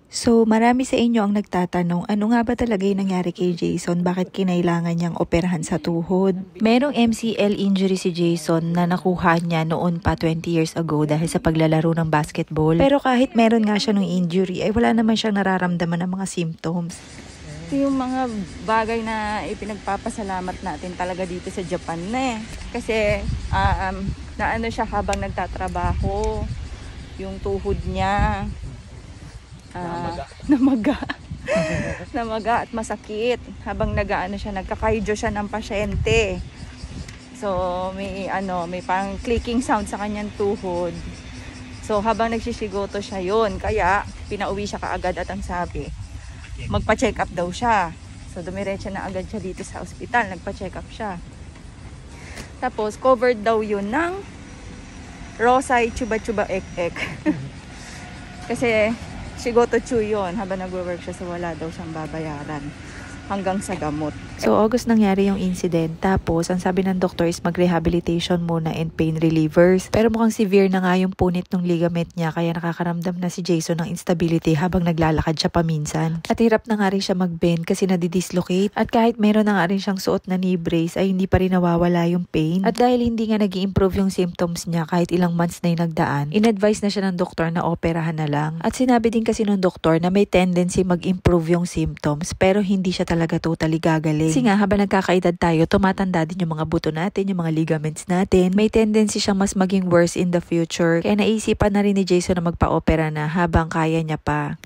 So, marami sa inyo ang nagtatanong, ano nga ba talaga yung nangyari kay Jason? Bakit kinailangan niyang operahan sa tuhod? Merong MCL injury si Jason na nakuha niya noon pa 20 years ago dahil sa paglalaro ng basketball. Pero kahit meron nga siya ng injury, ay wala naman siyang nararamdaman ng mga symptoms. Ito yung mga bagay na ipinagpapasalamat natin talaga dito sa Japan na eh. Kasi naano siya habang nagtatrabaho, yung tuhod niya. Namaga at masakit habang nagkakaidyo siya ng pasyente. So may parang clicking sound sa kanyang tuhod. So habang nagsisigoto siya yon, kaya pinauwi siya kaagad at ang sabi, magpa-check up daw siya. So dumiretso na agad siya dito sa ospital, nagpa-check up siya. Tapos covered daw yun ng Rosai Chuba Ek. Kasi Shigoto Chu yun, habang nag-work siya, so wala daw siyang babayaran hanggang sa gamot. So, August nangyari yung incident. Tapos, ang sabi ng doktor is mag-rehabilitation muna and pain relievers. Pero mukhang severe na nga yung punit ng ligament niya, kaya nakakaramdam na si Jason ng instability habang naglalakad siya paminsan. At hirap na nga rin siya mag-bend kasi nadidislocate. At kahit meron na nga rin siyang suot na knee brace, ay hindi pa rin nawawala yung pain. At dahil hindi nga nag-i-improve yung symptoms niya kahit ilang months na yung nagdaan, in-advise na siya ng doktor na operahan na lang. At sinabi din kasi ng doktor na may tendency mag-improve yung symptoms, pero hindi siya talaga totally gagaling. Kasi nga, habang nagkakaedad tayo, tumatanda din yung mga buto natin, yung mga ligaments natin. May tendency siyang mas maging worse in the future. Kaya naisipan na rin ni Jason na magpa-opera na habang kaya niya pa.